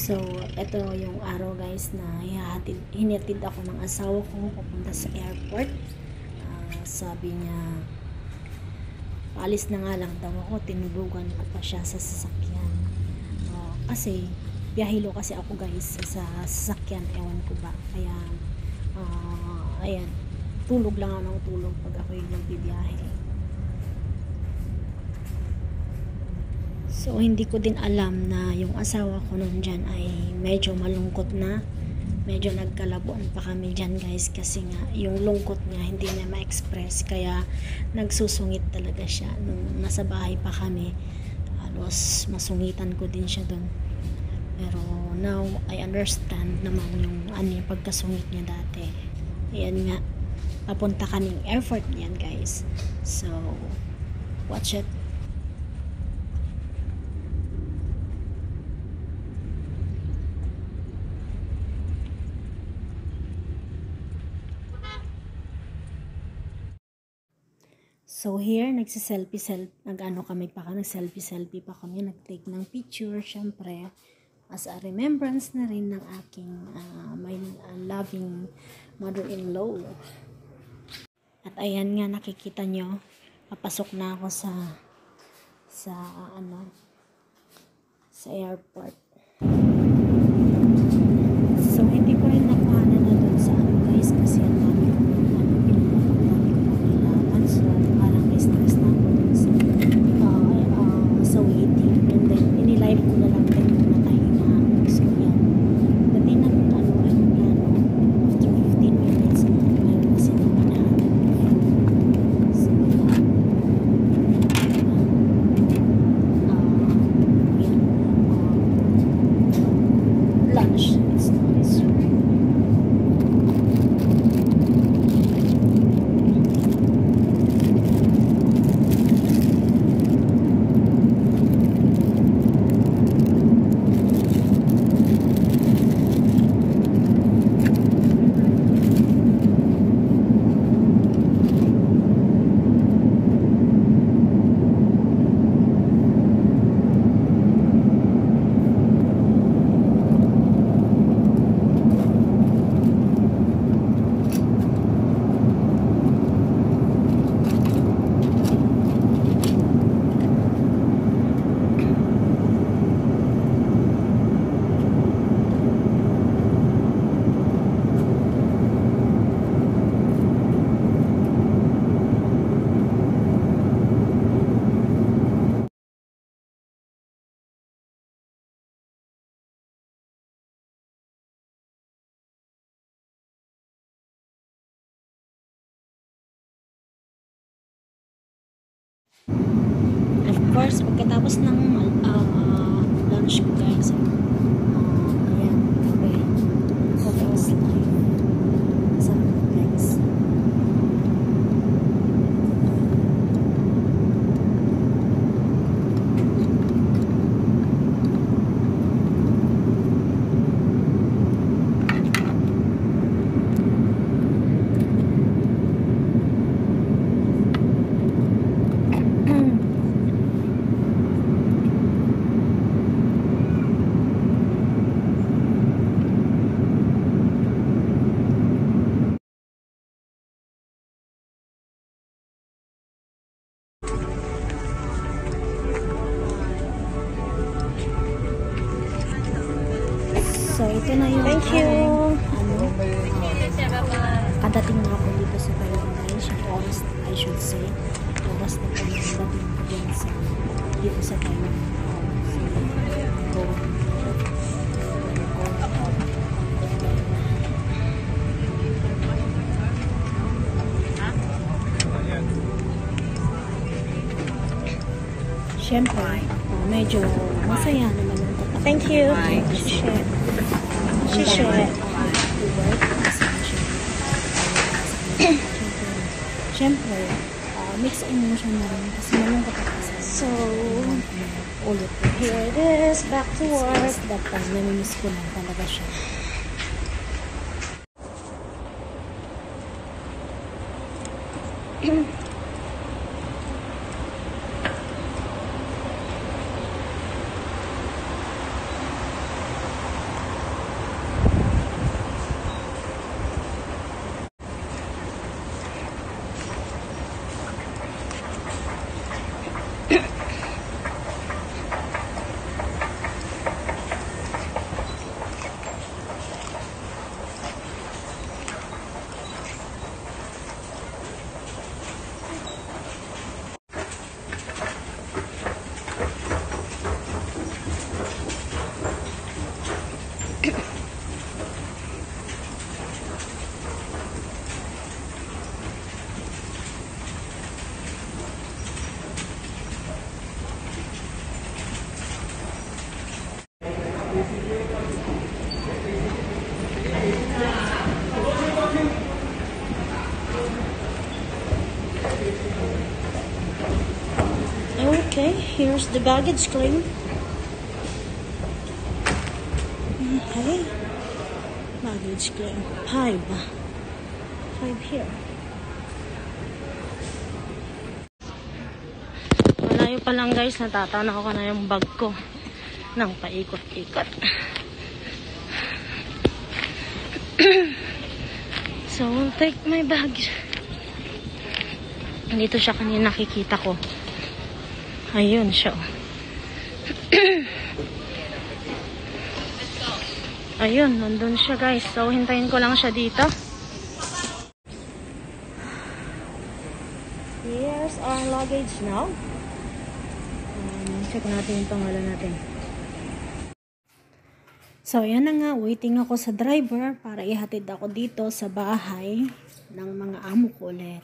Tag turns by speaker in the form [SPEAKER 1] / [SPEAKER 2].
[SPEAKER 1] So, ito yung araw guys na hinatid ako ng asawa ko papunta sa airport. Sabi niya, paalis na nga lang daw ako, tinulugan ko pa siya sa sasakyan. Kasi, biyahilo kasi ako guys sa sasakyan, ewan ko ba. Kaya, ayan, tulog lang ako ng tulog pag ako yung nagbibiyahe. So, hindi ko din alam na yung asawa ko nun dyan ay medyo malungkot na. Medyo nagkalabuan pa kami dyan guys kasi nga yung lungkot niya hindi niya ma-express. Kaya nagsusungit talaga siya. Nung nasa bahay pa kami, halos masungitan ko din siya dun. Pero now, I understand naman yung pagkasungit niya dati. Ayan nga, papunta kaming airport yan guys. So, watch it. So here, nag-selfie pa kami, nag-take ng picture, syempre, as a remembrance na rin ng aking my loving mother-in-law. At ayan nga, nakikita nyo, papasok na ako sa airport. So, hindi ko rin nakuhanan na doon sa guys, kasi ang dami ko stress na ako sa waiting, and then inilive ko na lang din yung natahinga ako. So yan, dati na after 15 minutes meron kasi naman na so lunch, it's not served. Of course, pagkatapos ng lunch ko guys, ayan, okay, focus live. Masarap na guys. So, ito na yung kadating na ako dito sa Taiwan guys. Yung oras, I should say. Oras na po yung dating ko dito sa Taiwan. So, syempre, medyo masaya naman ang tatak.
[SPEAKER 2] Thank you.
[SPEAKER 1] Syempre, mixed emotion na rin kasi malungkot ako kasi.
[SPEAKER 2] So,
[SPEAKER 1] ulit.
[SPEAKER 2] here it is, back to work.
[SPEAKER 1] That time, namimiss ko lang talaga siya. Okay, here's the baggage claim. Okay. Baggage claim. 5 here. Malayo pa lang guys, natatanaw ko na yung bag ko nang paikot-ikot. So, I'll take my bag. Dito siya kanina nakikita ko. Ayun siya. Ayun, nandun siya guys. So, hintayin ko lang siya dito. Here's our luggage now. Check natin yung pangalan natin. So, yan na nga. Waiting ako sa driver para ihatid ako dito sa bahay ng mga amo ko ulit.